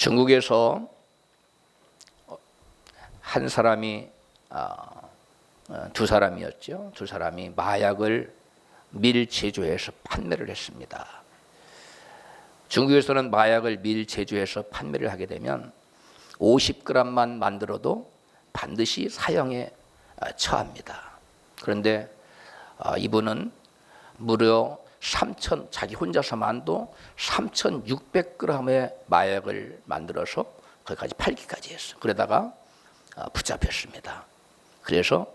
중국에서 한 사람이 두 사람이었죠. 두 사람이 마약을 밀제조해서 판매를 했습니다. 중국에서는 마약을 밀제조해서 판매를 하게 되면 50g만 만들어도 반드시 사형에 처합니다. 그런데 이분은 무려 자기 혼자서만도 3,600g의 마약을 만들어서 거기까지 팔기까지 했어요. 그러다가 붙잡혔습니다. 그래서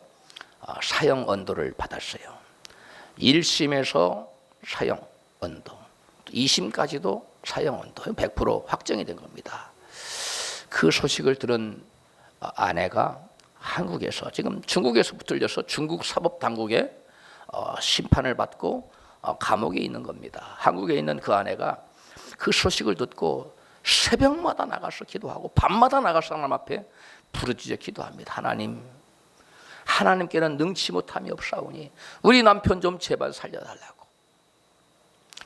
사형 언도를 받았어요. 1심에서 사형 언도, 2심까지도 사형 언도 100% 확정이 된 겁니다. 그 소식을 들은 아내가 한국에서 지금 중국에서 붙들려서 중국 사법당국에 심판을 받고 감옥에 있는 겁니다. 한국에 있는 그 아내가 그 소식을 듣고 새벽마다 나가서 기도하고 밤마다 나가서 하나님 앞에 부르짖어 기도합니다. 하나님께는 능치 못함이 없사오니 우리 남편 좀 제발 살려달라고.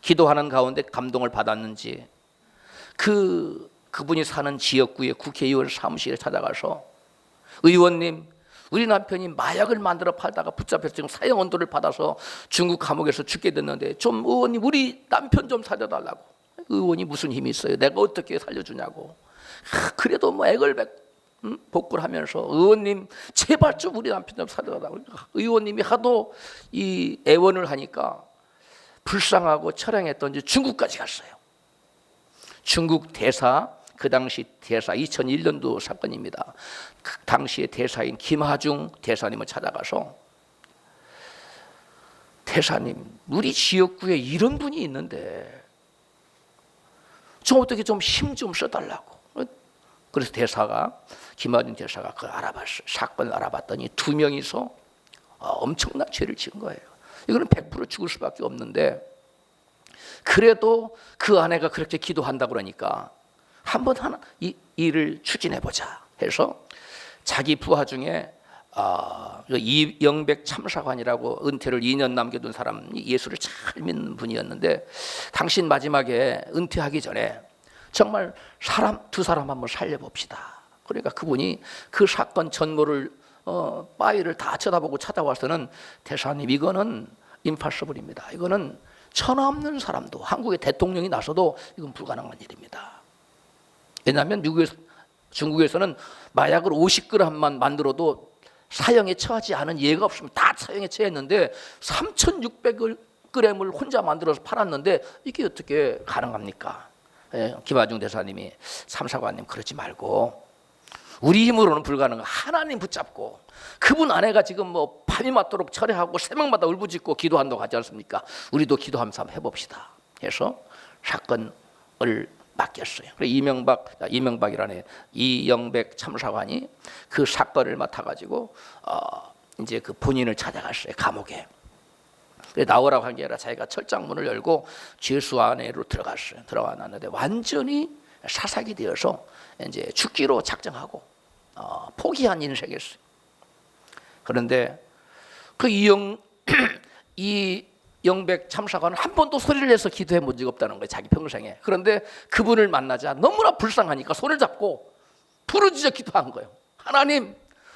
기도하는 가운데 감동을 받았는지 그분이 사는 지역구의 국회의원 사무실에 찾아가서 의원님, 우리 남편이 마약을 만들어 팔다가 붙잡혀서 지금 사형 언도를 받아서 중국 감옥에서 죽게 됐는데 좀 의원님 우리 남편 좀 살려달라고. 의원이 무슨 힘이 있어요? 내가 어떻게 살려주냐고. 그래도 뭐 복구를 하면서 의원님 제발 좀 우리 남편 좀 살려달라고. 의원님이 하도 이 애원을 하니까 불쌍하고 철량했던지 중국까지 갔어요. 중국 대사, 그 당시 대사 2001년도 사건입니다. 그 당시의 대사인 김하중 대사님을 찾아가서 대사님, 우리 지역구에 이런 분이 있는데 좀 어떻게 좀 힘 좀 써달라고. 그래서 김하중 대사가 그걸 알아봤어요. 사건을 알아봤더니 두 명이서 엄청난 죄를 지은 거예요. 이거는 100% 죽을 수밖에 없는데 그래도 그 아내가 그렇게 기도한다 그러니까 한번 이 일을 추진해보자 해서 자기 부하 중에 이영백 참사관이라고 은퇴를 2년 남겨둔 사람이 예수를 잘 믿는 분이었는데 당신 마지막에 은퇴하기 전에 정말 두 사람 한번 살려봅시다. 그러니까 그분이 그 사건 전모를 파일을 다 쳐다보고 찾아와서는 대사님 이거는 임파서블입니다. 이거는 천하 없는 사람도 한국의 대통령이 나서도 이건 불가능한 일입니다. 왜냐하면 중국에서는 마약을 50g만 만들어도 사형에 처하지 않은 예가 없습니다. 다 사형에 처했는데 3,600g을 혼자 만들어서 팔았는데 이게 어떻게 가능합니까? 김하중 대사님이 참사관님 그러지 말고 우리 힘으로는 불가능한 하나님 붙잡고 그분 아내가 지금 뭐 밤이 맞도록 철회하고 새벽마다 울부짖고 기도한다고 하지 않습니까? 우리도 기도하면서 한번 해봅시다 해서 사건을 맡겼어요. 이명박이라는 이영백 참사관이 그 사건을 맡아가지고 이제 그 본인을 찾아갔어요. 감옥에. 나오라고 한 게 아니라 자기가 철장문을 열고 죄수 안으로 들어갔어요. 들어갔는데 완전히 사삭이 되어서 이제 죽기로 작정하고 포기한 인생이었어요. 그런데 그 이영백 참사관은 한 번도 소리를 내서 기도해 본 적 없다는 거예요. 자기 평생에. 그런데 그분을 만나자 너무나 불쌍하니까 손을 잡고 부르짖어 기도한 거예요. 하나님,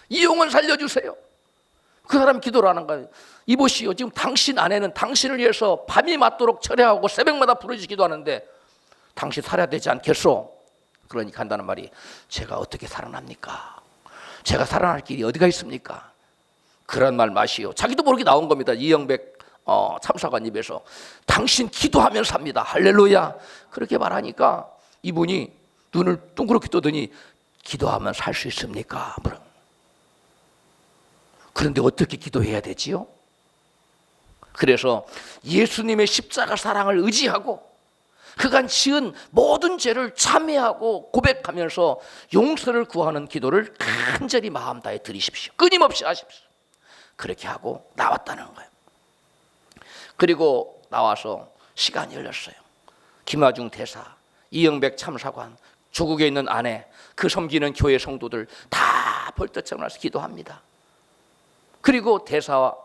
이용은 살려주세요. 그 사람 기도를 하는 거예요. 이보시오, 지금 당신 아내는 당신을 위해서 밤이 맞도록 철회하고 새벽마다 부르짖어 기도하는데 당신 살아야 되지 않겠소? 그러니까 한다는 말이 제가 어떻게 살아납니까? 제가 살아날 길이 어디가 있습니까? 그런 말 마시오. 자기도 모르게 나온 겁니다. 이영백 참사관 입에서 당신 기도하면 삽니다. 할렐루야. 그렇게 말하니까 이분이 눈을 동그랗게 뜨더니 기도하면 살 수 있습니까? 그런데 어떻게 기도해야 되지요? 그래서 예수님의 십자가 사랑을 의지하고 그간 지은 모든 죄를 참회하고 고백하면서 용서를 구하는 기도를 간절히 마음 다해 드리십시오. 끊임없이 하십시오. 그렇게 하고 나왔다는 거예요. 그리고 나와서 시간이 흘렀어요. 김하중 대사, 이영백 참사관, 조국에 있는 아내, 그 섬기는 교회 성도들 다 벌떡 일어나서 기도합니다. 그리고 대사와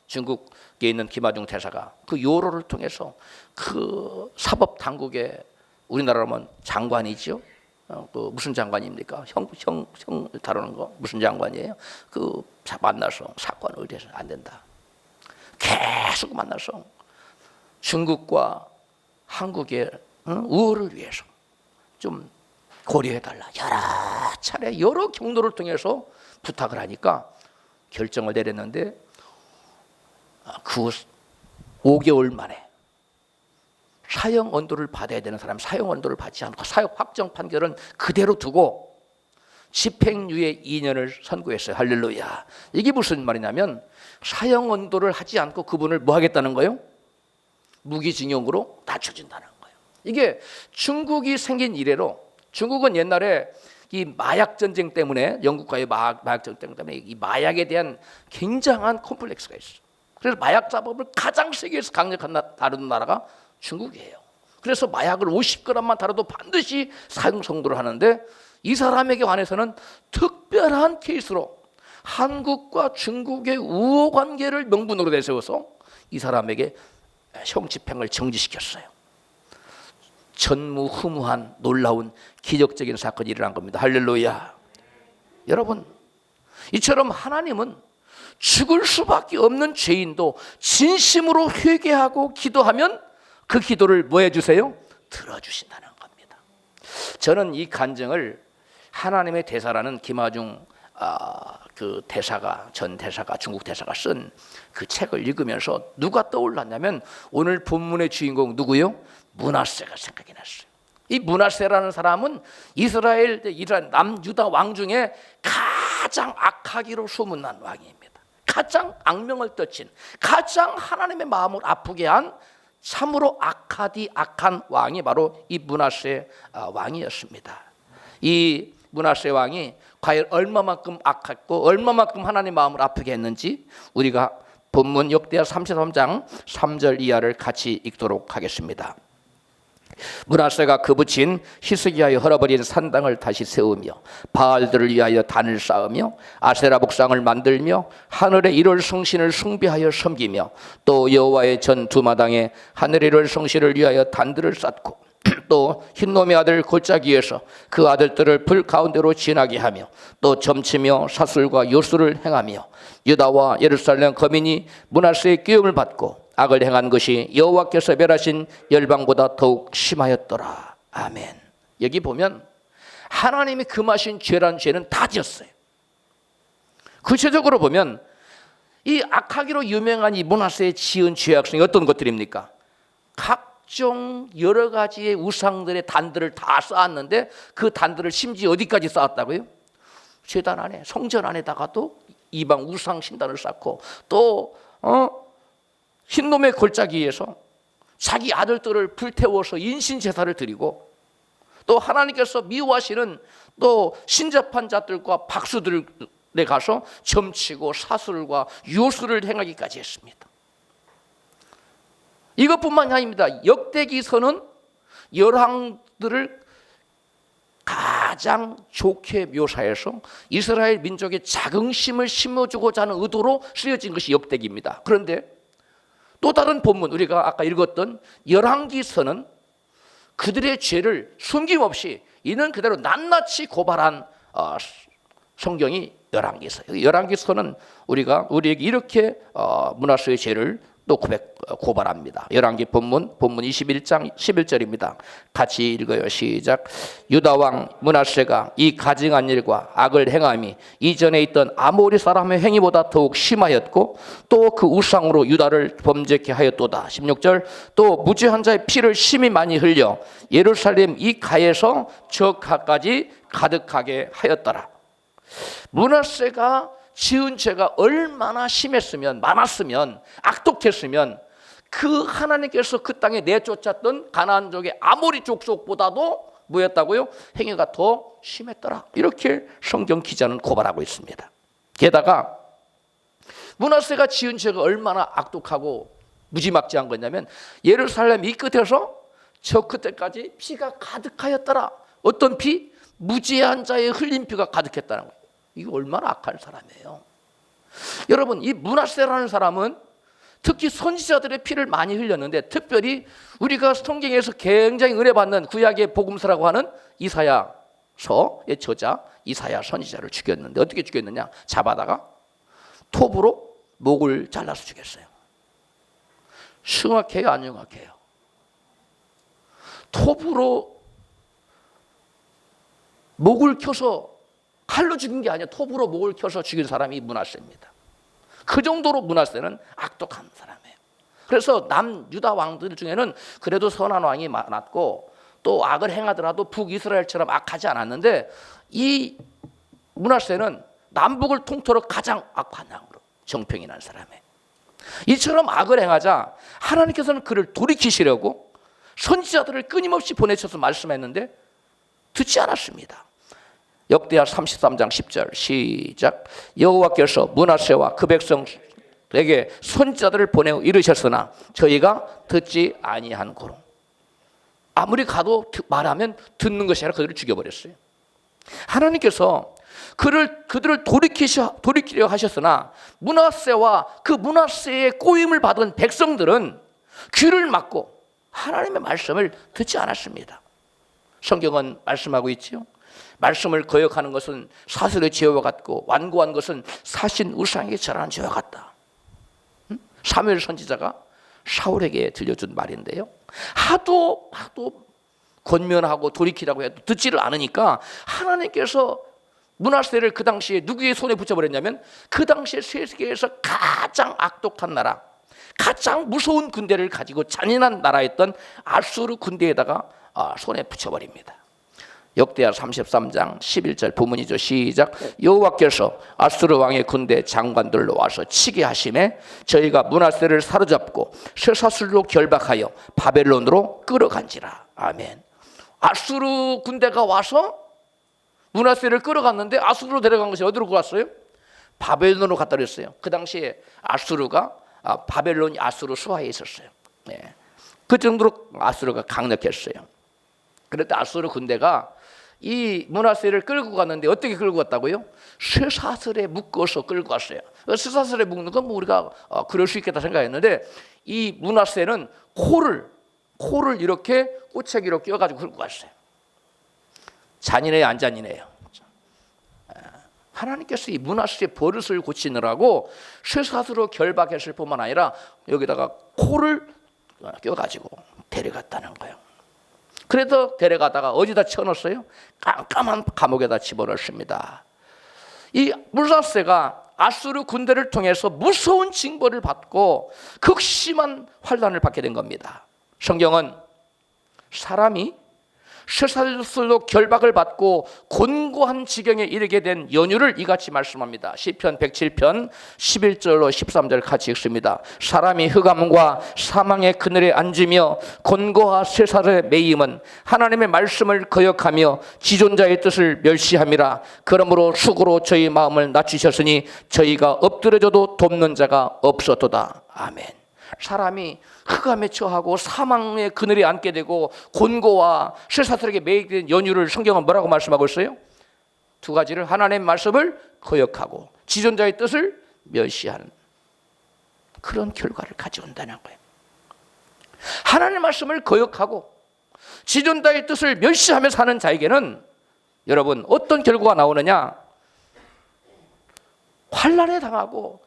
중국에 있는 김하중 대사가 그 요로를 통해서 그 사법 당국의 우리나라로 하면 장관이죠. 그 무슨 장관입니까? 형 다루는 거 무슨 장관이에요? 그 만나서 사건을 의뢰해서 안 된다. 계속 만나서 중국과 한국의 우호를 위해서 좀 고려해달라. 여러 차례 여러 경로를 통해서 부탁을 하니까 결정을 내렸는데 그 5개월 만에 사형 언도를 받아야 되는 사람 사형 언도를 받지 않고 사형 확정 판결은 그대로 두고 집행유예 2년을 선고했어요. 할렐루야. 이게 무슨 말이냐면 사형 언도를 하지 않고 그분을 뭐 하겠다는 거예요? 무기징역으로 낮춰준다는 거예요. 이게 중국이 생긴 이래로 중국은 옛날에 이 마약 전쟁 때문에 영국과의 마약 전쟁 때문에 이 마약에 대한 굉장한 콤플렉스가 있어요. 그래서 마약 자법을 가장 세계에서 강력한 다루는 나라가 중국이에요. 그래서 마약을 50g만 다뤄도 반드시 사형 선고를 하는데 이 사람에게 관해서는 특별한 케이스로 한국과 중국의 우호 관계를 명분으로 내세워서 이 사람에게 형 집행을 정지시켰어요. 전무후무한 놀라운 기적적인 사건이 일어난 겁니다. 할렐루야. 여러분, 이처럼 하나님은 죽을 수밖에 없는 죄인도 진심으로 회개하고 기도하면 그 기도를 뭐 해주세요? 들어주신다는 겁니다. 저는 이 간증을 하나님의 대사라는 김아중 그 대사가 전 대사가 중국 대사가 쓴 그 책을 읽으면서 누가 떠올랐냐면 오늘 본문의 주인공 누구요? 므낫세가 생각이 났어요. 이 므낫세라는 사람은 이스라엘 남유다 왕 중에 가장 악하기로 소문난 왕입니다. 가장 악명을 떨친, 가장 하나님의 마음을 아프게 한 참으로 악한 왕이 바로 이 므낫세 왕이었습니다. 이 므낫세 왕이 과연 얼마만큼 악했고 얼마만큼 하나님의 마음을 아프게 했는지 우리가 본문 역대하 33장 3절 이하를 같이 읽도록 하겠습니다. 므낫세가 그 붙인 히스기야의 헐어버린 산당을 다시 세우며 바알들을 위하여 단을 쌓으며 아세라 목상을 만들며 하늘의 일월 성신을 숭배하여 섬기며 또 여호와의 전 두마당에 하늘의 일월 성신을 위하여 단들을 쌓고 또 흰놈의 아들 골짜기에서 그 아들들을 불 가운데로 지나게 하며 또 점치며 사슬과 요술을 행하며 유다와 예루살렘 거민이 므낫세의 끼움을 받고 악을 행한 것이 여호와께서 멸하신 열방보다 더욱 심하였더라. 아멘. 여기 보면 하나님이 금하신 죄란 죄는 다 지었어요. 구체적으로 보면 이 악하기로 유명한 이 므낫세의 지은 죄악성이 어떤 것들입니까? 각종 여러 가지의 우상들의 단들을 다 쌓았는데 그 단들을 심지어 어디까지 쌓았다고요? 제단 안에, 성전 안에다가도 이방 우상 신단을 쌓고 또 흰놈의 골짜기에서 자기 아들들을 불태워서 인신제사를 드리고 또 하나님께서 미워하시는 또 신접한 자들과 박수들에 가서 점치고 사술과 요술을 행하기까지 했습니다. 이것뿐만이 아닙니다. 역대기서는 열왕들을 가장 좋게 묘사해서 이스라엘 민족의 자긍심을 심어주고자 하는 의도로 쓰여진 것이 역대기입니다. 그런데 또 다른 본문 우리가 아까 읽었던 열왕기서는 그들의 죄를 숨김없이 있는 그대로 낱낱이 고발한 성경이 열왕기서예요. 열왕기서는 우리에게 이렇게 므낫세의 죄를 또 고발합니다. 열왕기 본문 21장 11절입니다. 같이 읽어요. 시작. 유다 왕 므낫세가 이 가증한 일과 악을 행함이 이전에 있던 아모리 사람의 행위보다 더욱 심하였고 또 그 우상으로 유다를 범죄케 하였도다. 16절. 또 무죄한 자의 피를 심히 많이 흘려 예루살렘 이 가에서 저 가까지 가득하게 하였더라. 므낫세가 지은 죄가 얼마나 심했으면, 많았으면, 악독했으면 그 하나님께서 그 땅에 내쫓았던 가나안족의 아모리 족속보다도 뭐였다고요? 행위가 더 심했더라. 이렇게 성경 기자는 고발하고 있습니다. 게다가 므낫세가 지은 죄가 얼마나 악독하고 무지막지한 거냐면 예루살렘 이 끝에서 저 끝에까지 피가 가득하였더라. 어떤 피? 무죄한 자의 흘린 피가 가득했다는 거예요. 이거 얼마나 악한 사람이에요. 여러분, 이 므낫세라는 사람은 특히 선지자들의 피를 많이 흘렸는데 특별히 우리가 성경에서 굉장히 은혜 받는 구약의 복음서라고 하는 이사야 서의 저자 이사야 선지자를 죽였는데 어떻게 죽였느냐? 잡아다가 톱으로 목을 잘라서 죽였어요. 정확해요, 안 정확해요? 톱으로 목을 켜서 칼로 죽인 게 아니라 톱으로 목을 켜서 죽인 사람이 므낫세입니다. 그 정도로 므낫세는 악독한 사람이에요. 그래서 남유다 왕들 중에는 그래도 선한 왕이 많았고 또 악을 행하더라도 북이스라엘처럼 악하지 않았는데 이 므낫세는 남북을 통틀어 가장 악한 왕으로 정평이 난 사람이에요. 이처럼 악을 행하자 하나님께서는 그를 돌이키시려고 선지자들을 끊임없이 보내셔서 말씀했는데 듣지 않았습니다. 역대하 33장 10절 시작. 여호와께서 므낫세와 그 백성에게 선지자들을 보내어 이르셨으나 저희가 듣지 아니한고로. 아무리 가도 말하면 듣는 것이 아니라 그들을 죽여버렸어요. 하나님께서 그들을 돌이키려 하셨으나 므낫세와 그 므낫세의 꼬임을 받은 백성들은 귀를 막고 하나님의 말씀을 듣지 않았습니다. 성경은 말씀하고 있지요. 말씀을 거역하는 것은 사슬의 죄와 같고 완고한 것은 사신 우상에게 절하는 죄와 같다. 사무엘 선지자가 사울에게 들려준 말인데요. 하도 권면하고 돌이키라고 해도 듣지를 않으니까 하나님께서 므낫세를 그 당시에 누구의 손에 붙여버렸냐면 그 당시에 세계에서 가장 악독한 나라, 가장 무서운 군대를 가지고 잔인한 나라였던 아수르 군대에다가 손에 붙여버립니다. 역대하 33장 11절 부문이죠. 시작. 여호와께서 아수르 왕의 군대 장관들로 와서 치게 하심에 저희가 므낫세를 사로잡고 쇠사슬로 결박하여 바벨론으로 끌어간지라. 아멘. 아수르 군대가 와서 므낫세를 끌어갔는데 아수르로 데려간 것이 어디로 갔어요? 바벨론으로 갔다 그랬어요. 그 당시에 아수르가 바벨론이 아수르 수하에 있었어요. 네. 그 정도로 아수르가 강력했어요. 그런데 아수르 군대가 이 므낫세를 끌고 갔는데 어떻게 끌고 갔다고요? 쇠사슬에 묶어서 끌고 갔어요. 쇠사슬에 묶는 건 뭐 우리가 그럴 수 있겠다 생각했는데 이 므낫세는 코를 이렇게 꼬챙이로 껴가지고 끌고 갔어요. 잔인해요, 안 잔인해요? 하나님께서 이 므낫세의 버릇을 고치느라고 쇠사슬로 결박했을 뿐만 아니라 여기다가 코를 껴가지고 데려갔다는 거예요. 그래서 데려가다가 어디다 쳐넣었어요? 깜깜한 감옥에다 집어넣습니다. 이 므낫세가 아수르 군대를 통해서 무서운 징벌을 받고 극심한 환난을 받게 된 겁니다. 성경은 사람이 쇠사슬로 결박을 받고 곤고한 지경에 이르게 된 연유를 이같이 말씀합니다. 시편 107편 11절로 13절 같이 읽습니다. 사람이 흑암과 사망의 그늘에 앉으며 곤고한 쇠사슬에 매임은 하나님의 말씀을 거역하며 지존자의 뜻을 멸시함이라. 그러므로 수고로 저희 마음을 낮추셨으니 저희가 엎드려져도 돕는 자가 없었도다. 아멘. 사람이 흑암에 처하고 사망의 그늘에 앉게 되고 곤고와 쇠사슬에게 매이게 연유를 성경은 뭐라고 말씀하고 있어요? 두 가지를 하나님의 말씀을 거역하고 지존자의 뜻을 멸시하는 그런 결과를 가져온다는 거예요. 하나님의 말씀을 거역하고 지존자의 뜻을 멸시하며 사는 자에게는 여러분 어떤 결과가 나오느냐? 환난에 당하고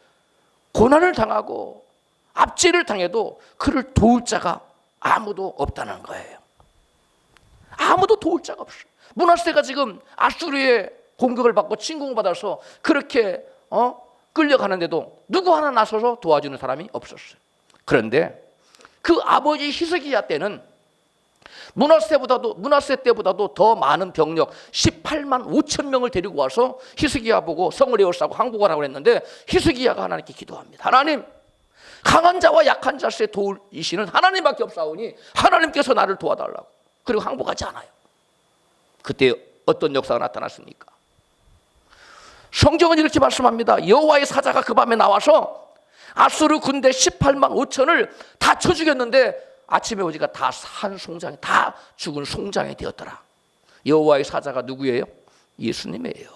고난을 당하고 압제를 당해도 그를 도울 자가 아무도 없다는 거예요. 아무도 도울 자가 없어요. 므낫세가 지금 아수르의 공격을 받고 침공을 받아서 그렇게 끌려가는데도 누구 하나 나서서 도와주는 사람이 없었어요. 그런데 그 아버지 히스기야 때는 므낫세 때보다도 더 많은 병력 18만 5천 명을 데리고 와서 히스기야 보고 성을 에워싸고 항복하라고 했는데 히스기야가 하나님께 기도합니다. 하나님, 강한 자와 약한 자의 도우시는 하나님밖에 없사오니 하나님께서 나를 도와달라고. 그리고 항복하지 않아요. 그때 어떤 역사가 나타났습니까? 성경은 이렇게 말씀합니다. 여호와의 사자가 그 밤에 나와서 아수르 군대 18만 5천을 다 쳐 죽였는데 아침에 오니까 다 산 송장이 다 죽은 송장이 되었더라. 여호와의 사자가 누구예요? 예수님이에요.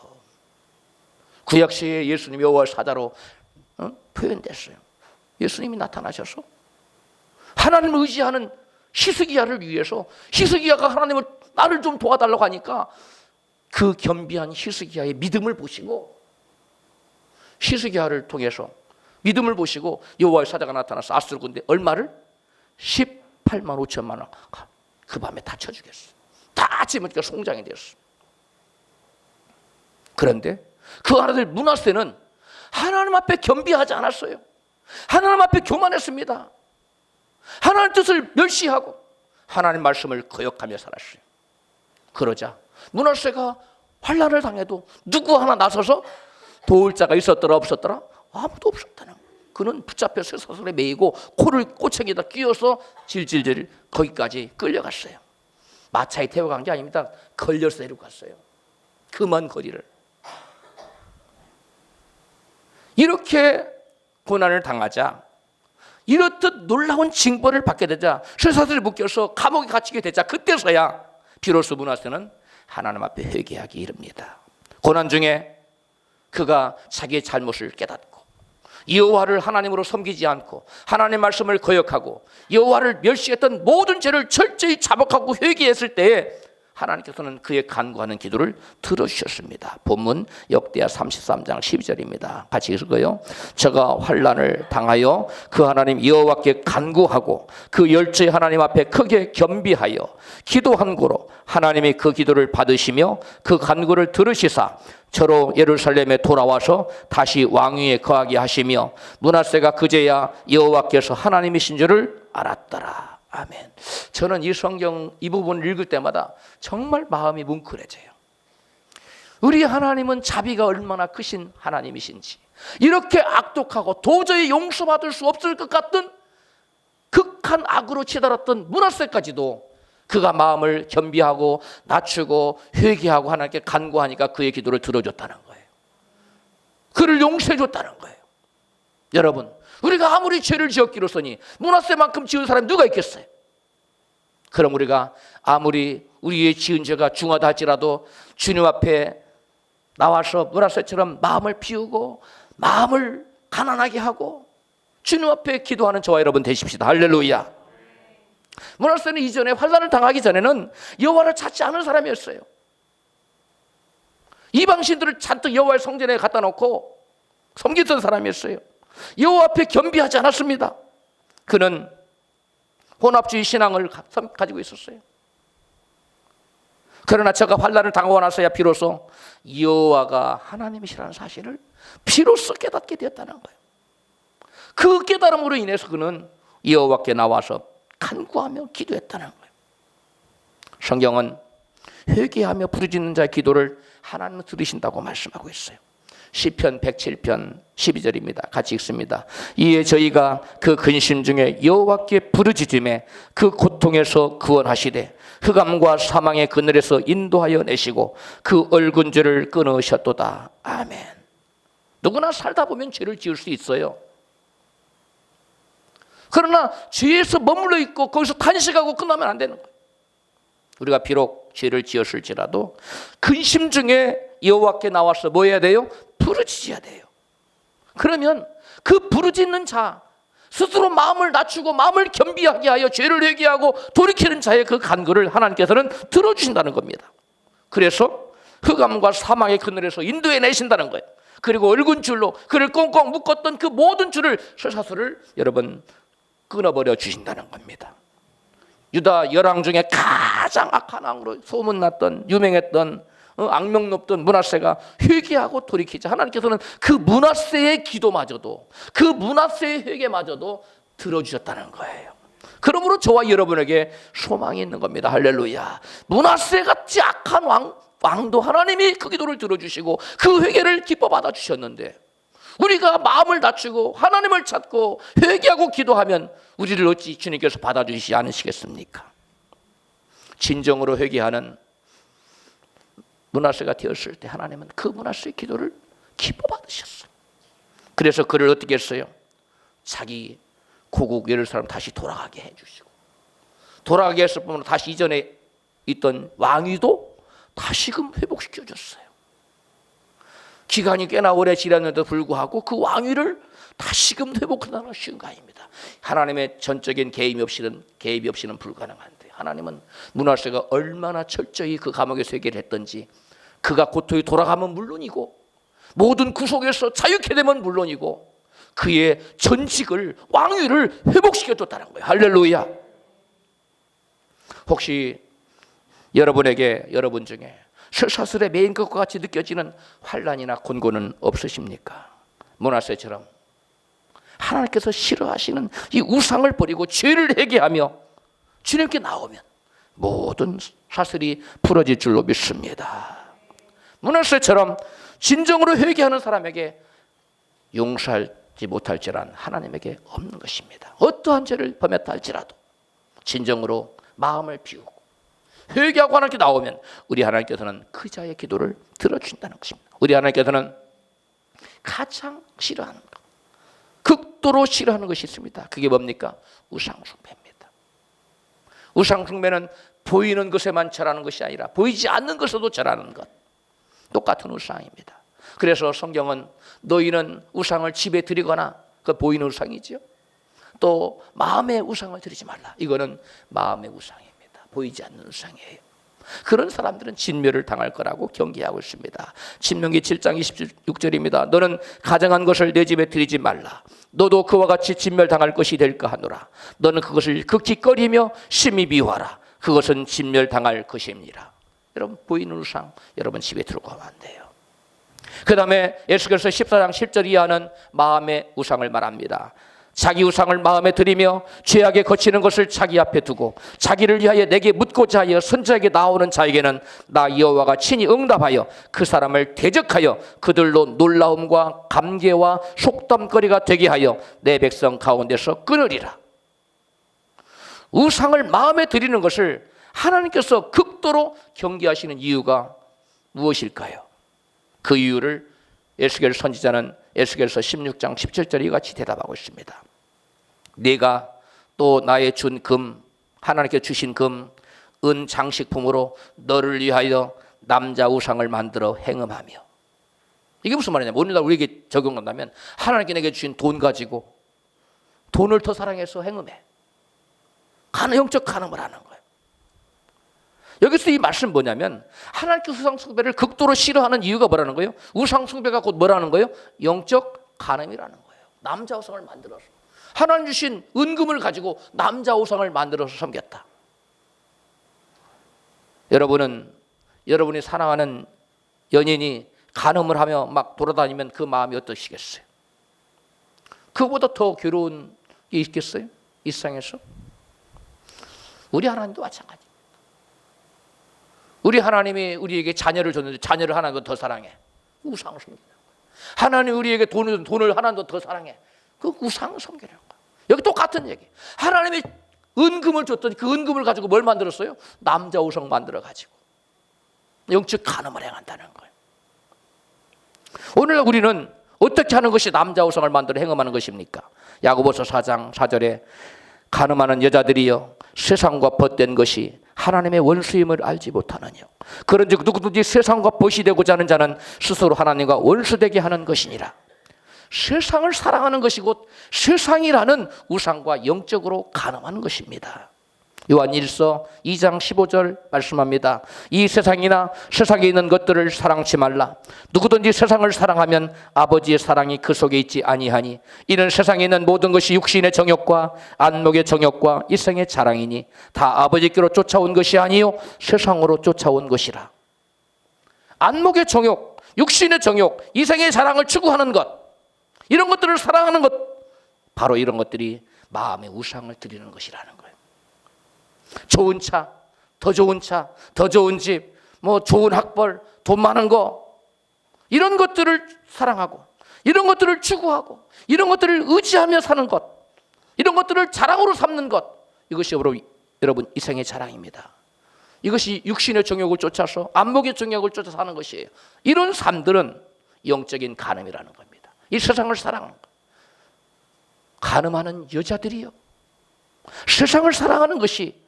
구약시에 예수님 여호와의 사자로 표현됐어요. 예수님이 나타나셔서 하나님을 의지하는 히스기야를 위해서 히스기야가 하나님을 나를 좀 도와달라고 하니까 그 겸비한 히스기야의 믿음을 보시고, 히스기야를 통해서 믿음을 보시고 여호와의 사자가 나타나서 아수르 군대 얼마를? 18만 5천만 원 그 밤에 다 쳐주겠어. 다 지으니까 송장이 되었어. 그런데 그 아들 므낫세는 하나님 앞에 겸비하지 않았어요. 하나님 앞에 교만했습니다. 하나님 뜻을 멸시하고 하나님 말씀을 거역하며 살았어요. 그러자 므낫세가 환난을 당해도 누구 하나 나서서 도울 자가 있었더라 없었더라? 아무도 없었다는 거예요. 그는 붙잡혀 쇠사슬에 매이고 코를 꼬챙이에다 끼워서 질질질 거기까지 끌려갔어요. 마차에 태워간 게 아닙니다. 걸려서 데려갔어요. 그 먼 거리를. 이렇게 고난을 당하자, 이렇듯 놀라운 징벌을 받게 되자, 쇠사슬에 묶여서 감옥에 갇히게 되자, 그때서야 비로소 므낫세는 하나님 앞에 회개하기 이릅니다. 고난 중에 그가 자기의 잘못을 깨닫고 여호와를 하나님으로 섬기지 않고 하나님의 말씀을 거역하고 여호와를 멸시했던 모든 죄를 철저히 자복하고 회개했을 때에 하나님께서는 그의 간구하는 기도를 들어주셨습니다. 본문 역대하 33장 12절입니다. 같이 읽어요. 저가 환난을 당하여 그 하나님 여호와께 간구하고 그 열조의 하나님 앞에 크게 겸비하여 기도한 고로 하나님이 그 기도를 받으시며 그 간구를 들으시사 저로 예루살렘에 돌아와서 다시 왕위에 거하게 하시며 므낫세가 그제야 여호와께서 하나님이신 줄을 알았더라. 아멘. 저는 이 성경 이 부분을 읽을 때마다 정말 마음이 뭉클해져요. 우리 하나님은 자비가 얼마나 크신 하나님이신지, 이렇게 악독하고 도저히 용서받을 수 없을 것 같던 극한 악으로 치달았던 므낫세까지도 그가 마음을 겸비하고 낮추고 회개하고 하나님께 간구하니까 그의 기도를 들어줬다는 거예요. 그를 용서해 줬다는 거예요. 여러분, 우리가 아무리 죄를 지었기로서니 므낫세만큼 지은 사람이 누가 있겠어요? 그럼 우리가 아무리 우리의 지은 죄가 중하다 할지라도 주님 앞에 나와서 므낫세처럼 마음을 비우고 마음을 가난하게 하고 주님 앞에 기도하는 저와 여러분 되십시다. 할렐루야. 므낫세는 이전에 환난을 당하기 전에는 여호와를 찾지 않은 사람이었어요. 이방신들을 잔뜩 여호와의 성전에 갖다 놓고 섬기던 사람이었어요. 여호와 앞에 겸비하지 않았습니다. 그는 혼합주의 신앙을 가지고 있었어요. 그러나 저가 환난을 당하고 나서야 비로소 여호와가 하나님이시라는 사실을 비로소 깨닫게 되었다는 거예요. 그 깨달음으로 인해서 그는 여호와께 나와서 간구하며 기도했다는 거예요. 성경은 회개하며 부르짖는 자의 기도를 하나님은 들으신다고 말씀하고 있어요. 시편 107편 12절입니다. 같이 읽습니다. 이에 저희가 그 근심 중에 여호와께 부르짖음에 그 고통에서 구원하시되 흑암과 사망의 그늘에서 인도하여 내시고 그 얼군 죄를 끊으셨도다. 아멘. 누구나 살다 보면 죄를 지을 수 있어요. 그러나 죄에서 머물러 있고 거기서 탄식하고 끝나면 안 되는 거예요. 우리가 비록 죄를 지었을지라도 근심 중에 여호와께 나와서 뭐 해야 돼요? 부르짖어야 돼요. 그러면 그 부르짖는 자, 스스로 마음을 낮추고 마음을 겸비하게 하여 죄를 회개하고 돌이키는 자의 그 간구를 하나님께서는 들어주신다는 겁니다. 그래서 흑암과 사망의 그늘에서 인도해 내신다는 거예요. 그리고 얼군 줄로 그를 꽁꽁 묶었던 그 모든 줄을 쇠사슬을 여러분 끊어버려 주신다는 겁니다. 유다 열왕 중에 가장 악한 왕으로 소문났던 유명했던 악명 높던 므낫세가 회개하고 돌이키자 하나님께서는 그 므낫세의 기도마저도 그 므낫세의 회개마저도 들어주셨다는 거예요. 그러므로 저와 여러분에게 소망이 있는 겁니다. 할렐루야. 므낫세 같이 악한 왕도 하나님이 그 기도를 들어주시고 그 회개를 기뻐 받아주셨는데 우리가 마음을 낮추고 하나님을 찾고 회개하고 기도하면 우리를 어찌 주님께서 받아주시지 않으시겠습니까? 진정으로 회개하는 므낫세가 되었을 때 하나님은 그 므낫세의 기도를 기뻐 받으셨어요. 그래서 그를 어떻게 했어요? 자기 고국 예루살렘 다시 돌아가게 해주시고 돌아가게 했을 뿐만 다시 이전에 있던 왕위도 다시금 회복시켜줬어요. 기간이 꽤나 오래 지났는데도 불구하고 그 왕위를 다시금 회복하는 것은 쉬운 거 아닙니다. 하나님의 전적인 개입이 없이는 불가능한데 하나님은 므낫세가 얼마나 철저히 그 감옥에서 회개를 했던지 그가 고토에 돌아가면 물론이고 모든 구속에서 자유케 되면 물론이고 그의 전직을 왕위를 회복시켜줬다는 거예요. 할렐루야. 혹시 여러분에게 여러분 중에 쇠사슬에 매인 것과 같이 느껴지는 환난이나 곤고는 없으십니까? 므낫세처럼 하나님께서 싫어하시는 이 우상을 버리고 죄를 회개하며 주님께 나오면 모든 사슬이 풀어질 줄로 믿습니다. 므낫세처럼 진정으로 회개하는 사람에게 용서하지 못할지란 하나님에게 없는 것입니다. 어떠한 죄를 범했다 할지라도 진정으로 마음을 비우고 회개하고 하나님께 나오면 우리 하나님께서는 그 자의 기도를 들어준다는 것입니다. 우리 하나님께서는 가장 싫어하는 것, 극도로 싫어하는 것이 있습니다. 그게 뭡니까? 우상숭배입니다. 우상숭배는 보이는 것에만 절하는 것이 아니라 보이지 않는 것에도 절하는 것, 똑같은 우상입니다. 그래서 성경은 너희는 우상을 집에 드리거나 그 보이는 우상이죠. 또 마음의 우상을 드리지 말라. 이거는 마음의 우상입니다. 보이지 않는 우상이에요. 그런 사람들은 진멸을 당할 거라고 경계하고 있습니다. 신명기 7장 26절입니다. 너는 가정한 것을 내 집에 드리지 말라. 너도 그와 같이 진멸당할 것이 될까 하노라. 너는 그것을 극히 꺼리며 심히 미워하라. 그것은 진멸당할 것입니다. 여러분 보이는 우상 여러분 집에 들고 가면 안 돼요. 그 다음에 에스겔서 14장 10절 이하는 마음의 우상을 말합니다. 자기 우상을 마음에 들이며 죄악에 거치는 것을 자기 앞에 두고 자기를 위하여 내게 묻고자 하여 선지자에게 나오는 자에게는 나 여호와가 친히 응답하여 그 사람을 대적하여 그들로 놀라움과 감개와 속담거리가 되게 하여 내 백성 가운데서 끊으리라. 우상을 마음에 들이는 것을 하나님께서 극도로 경계하시는 이유가 무엇일까요? 그 이유를 에스겔 선지자는 에스겔서 16장 17절에 같이 대답하고 있습니다. 네가 또 나의 준 금, 하나님께 주신 금, 은 장식품으로 너를 위하여 남자 우상을 만들어 행음하며. 이게 무슨 말이냐면 오늘날 우리에게 적용한다면 하나님께 내게 주신 돈 가지고 돈을 더 사랑해서 행음해. 영적 간음을 하는 거예요. 여기서 이 말씀 뭐냐면 하나님께 우상 숭배를 극도로 싫어하는 이유가 뭐라는 거예요? 우상 숭배가 곧 뭐라는 거예요? 영적 간음이라는 거예요. 남자 우상을 만들어서 하나님 주신 은금을 가지고 남자 우상을 만들어서 섬겼다. 여러분은 여러분이 사랑하는 연인이 간음을 하며 막 돌아다니면 그 마음이 어떠시겠어요? 그보다 더 괴로운 게 있겠어요? 이 세상에서? 우리 하나님도 마찬가지. 우리 하나님이 우리에게 자녀를 줬는데 자녀를 하나님보다 더 사랑해. 우상을 섬기는 거야. 하나님 우리에게 돈을 하나님보다 더 사랑해. 그 우상을 섬기는 거야. 여기 똑같은 얘기. 하나님이 은금을 줬더니 그 은금을 가지고 뭘 만들었어요? 남자 우상 만들어가지고 영적 간음을 행한다는 거예요. 오늘날 우리는 어떻게 하는 것이 남자 우상을 만들어 행음하는 것입니까? 야고보서 4장 4절에 간음하는 여자들이여 세상과 벗된 것이 하나님의 원수임을 알지 못하느냐. 그런즉 누구든지 세상과 벗이 되고자 하는 자는 스스로 하나님과 원수되게 하는 것이니라. 세상을 사랑하는 것이 곧 세상이라는 우상과 영적으로 간음하는 것입니다. 요한일서 2장 15절 말씀합니다. 이 세상이나 세상에 있는 것들을 사랑치 말라. 누구든지 세상을 사랑하면 아버지의 사랑이 그 속에 있지 아니하니 이는 세상에 있는 모든 것이 육신의 정욕과 안목의 정욕과 이생의 자랑이니 다 아버지께로 쫓아온 것이 아니요 세상으로 쫓아온 것이라. 안목의 정욕, 육신의 정욕, 이생의 자랑을 추구하는 것, 이런 것들을 사랑하는 것, 바로 이런 것들이 마음의 우상을 드리는 것이라는 거예요. 좋은 차, 더 좋은 차, 더 좋은 집, 뭐 좋은 학벌, 돈 많은 거, 이런 것들을 사랑하고 이런 것들을 추구하고 이런 것들을 의지하며 사는 것, 이런 것들을 자랑으로 삼는 것, 이것이 여러분 이생의 자랑입니다. 이것이 육신의 정욕을 쫓아서 안목의 정욕을 쫓아서 사는 것이에요. 이런 삶들은 영적인 간음이라는 겁니다. 이 세상을 사랑하는 것. 간음하는 여자들이요, 세상을 사랑하는 것이,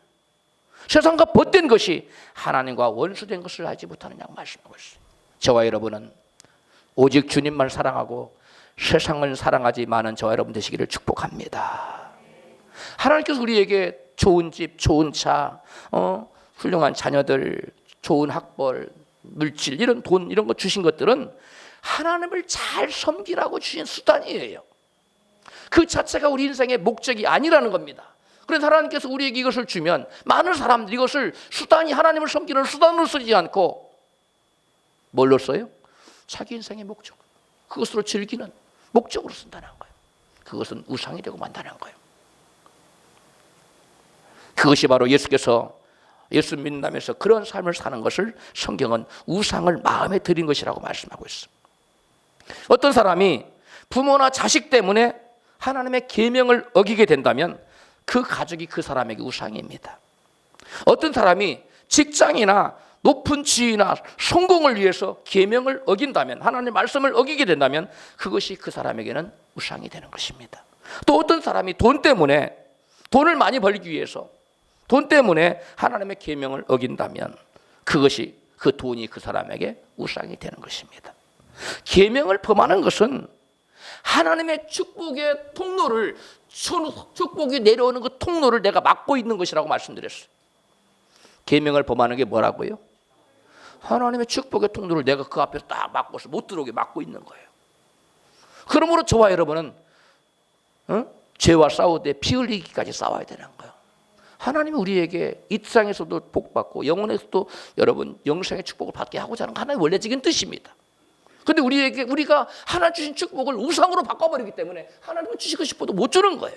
세상과 벗된 것이 하나님과 원수된 것을 알지 못하느냐고 말씀하고 있어요. 저와 여러분은 오직 주님만 사랑하고 세상을 사랑하지 않은 저와 여러분 되시기를 축복합니다. 하나님께서 우리에게 좋은 집, 좋은 차, 훌륭한 자녀들, 좋은 학벌, 물질, 이런 돈, 이런 거 주신 것들은 하나님을 잘 섬기라고 주신 수단이에요. 그 자체가 우리 인생의 목적이 아니라는 겁니다. 그래서 하나님께서 우리에게 이것을 주면 많은 사람들이 이것을 수단이, 하나님을 섬기는 수단으로 쓰지 않고 뭘로 써요? 자기 인생의 목적, 그것으로 즐기는 목적으로 쓴다는 거예요. 그것은 우상이 되고 만다는 거예요. 그것이 바로 예수께서 예수 믿는다면서 그런 삶을 사는 것을 성경은 우상을 마음에 들인 것이라고 말씀하고 있습니다. 어떤 사람이 부모나 자식 때문에 하나님의 계명을 어기게 된다면 그 가족이 그 사람에게 우상입니다. 어떤 사람이 직장이나 높은 지위나 성공을 위해서 계명을 어긴다면, 하나님의 말씀을 어기게 된다면 그것이 그 사람에게는 우상이 되는 것입니다. 또 어떤 사람이 돈 때문에, 돈을 많이 벌기 위해서 돈 때문에 하나님의 계명을 어긴다면 그것이, 그 돈이 그 사람에게 우상이 되는 것입니다. 계명을 범하는 것은 하나님의 축복의 통로를, 축복이 내려오는 그 통로를 내가 막고 있는 것이라고 말씀드렸어요. 계명을 범하는 게 뭐라고요? 하나님의 축복의 통로를 내가 그 앞에서 딱 막고서 못 들어오게 막고 있는 거예요. 그러므로 저와 여러분은 죄와 싸우되 피 흘리기까지 싸워야 되는 거예요. 하나님이 우리에게 이 세상에서도 복받고 영혼에서도 여러분 영생의 축복을 받게 하고자 하는 하나님의 원래적인 뜻입니다. 그런데 우리가 하나님 주신 축복을 우상으로 바꿔버리기 때문에 하나님은 주시고 싶어도 못 주는 거예요.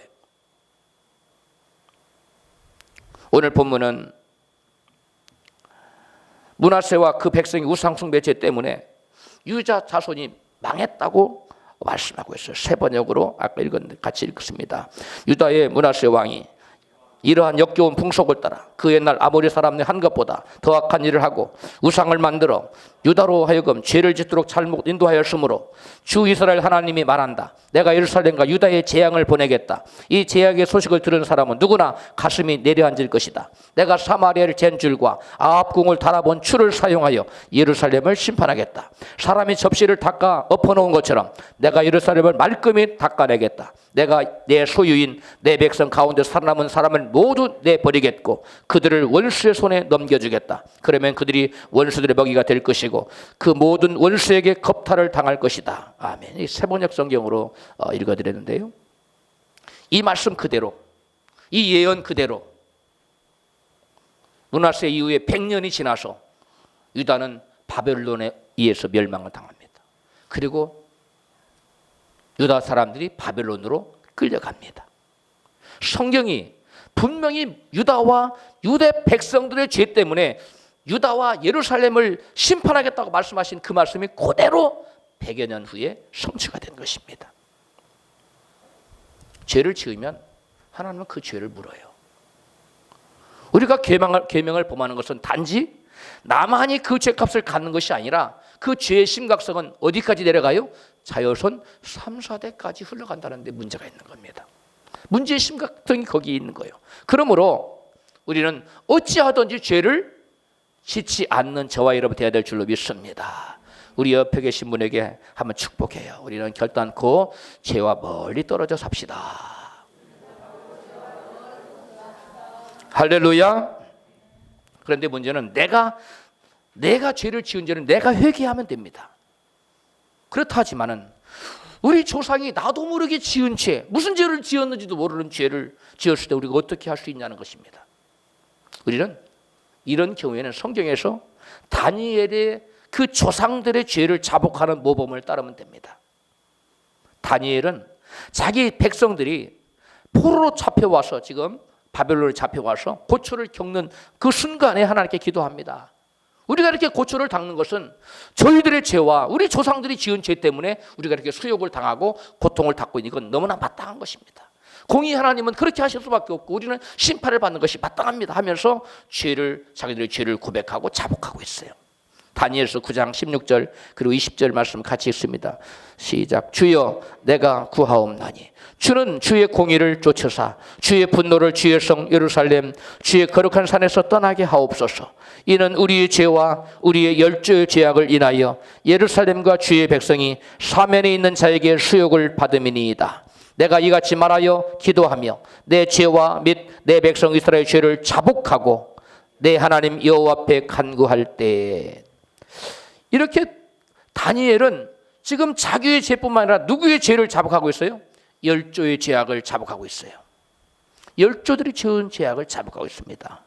오늘 본문은 므낫세와 그 백성이 우상숭배 죄 때문에 유다 자손이 망했다고 말씀하고 있어요. 세 번역으로 아까 읽었는데 같이 읽습니다. 유다의 므낫세 왕이 이러한 역겨운 풍속을 따라 그 옛날 아모리 사람의 한 것보다 더 악한 일을 하고 우상을 만들어 유다로 하여금 죄를 짓도록 잘못 인도하였으므로 주 이스라엘 하나님이 말한다. 내가 예루살렘과 유다에 재앙을 보내겠다. 이 재앙의 소식을 들은 사람은 누구나 가슴이 내려앉을 것이다. 내가 사마리아를 잰 줄과 아합궁을 달아본 추를 사용하여 예루살렘을 심판하겠다. 사람이 접시를 닦아 엎어놓은 것처럼 내가 예루살렘을 말끔히 닦아내겠다. 내가 내 소유인 내 백성 가운데 살아남은 사람을 모두 내버리겠고 그들을 원수의 손에 넘겨주겠다. 그러면 그들이 원수들의 먹이가 될 것이고 그 모든 원수에게 겁탈을 당할 것이다. 아멘. 이 세번역 성경으로 읽어드렸는데요. 이 말씀 그대로, 이 예언 그대로 므낫세 이후에 100년이 지나서 유다는 바벨론에 의해서 멸망을 당합니다. 그리고 유다 사람들이 바벨론으로 끌려갑니다. 성경이 분명히 유다와 유대 백성들의 죄 때문에 유다와 예루살렘을 심판하겠다고 말씀하신 그 말씀이 그대로 100여 년 후에 성취가 된 것입니다. 죄를 지으면 하나님은 그 죄를 물어요. 우리가 계명을 범하는 것은 단지 나만이 그 죄값을 갖는 것이 아니라 그 죄의 심각성은 어디까지 내려가요? 자손 3, 4대까지 흘러간다는 데 문제가 있는 겁니다. 문제의 심각성이 거기 있는 거예요. 그러므로 우리는 어찌하든지 죄를 짓지 않는 저와 여러분 되어야 될 줄로 믿습니다. 우리 옆에 계신 분에게 한번 축복해요. 우리는 결단코 죄와 멀리 떨어져 삽시다. 할렐루야. 그런데 문제는 내가 죄를 지은 죄는 내가 회개하면 됩니다. 그렇다 하지만은 우리 조상이 나도 모르게 지은 죄, 무슨 죄를 지었는지도 모르는 죄를 지었을 때 우리가 어떻게 할 수 있냐는 것입니다. 우리는 이런 경우에는 성경에서 다니엘의 그 조상들의 죄를 자복하는 모범을 따르면 됩니다. 다니엘은 자기 백성들이 포로로 잡혀와서, 지금 바벨론에 잡혀와서 고초를 겪는 그 순간에 하나님께 기도합니다. 우리가 이렇게 고초를 당는 것은 저희들의 죄와 우리 조상들이 지은 죄 때문에 우리가 이렇게 수욕을 당하고 고통을 받고 있는 건 너무나 마땅한 것입니다. 공의 하나님은 그렇게 하실 수밖에 없고 우리는 심판을 받는 것이 마땅합니다 하면서 자기들의 죄를 고백하고 자복하고 있어요. 다니엘서 9장 16절 그리고 20절 말씀 같이 읽습니다. 시작. 주여 내가 구하옵나니 주는 주의 공의를 쫓으사 주의 분노를 주의 성 예루살렘 주의 거룩한 산에서 떠나게 하옵소서. 이는 우리의 죄와 우리의 열조의 죄악을 인하여 예루살렘과 주의 백성이 사면에 있는 자에게 수욕을 받음이니이다. 내가 이같이 말하여 기도하며 내 죄와 및 내 백성 이스라엘 죄를 자복하고 내 하나님 여호와 앞에 간구할 때. 이렇게 다니엘은 지금 자기의 죄뿐만 아니라 누구의 죄를 자복하고 있어요? 열조의 죄악을 자복하고 있어요. 열조들이 지은 죄악을 자복하고 있습니다.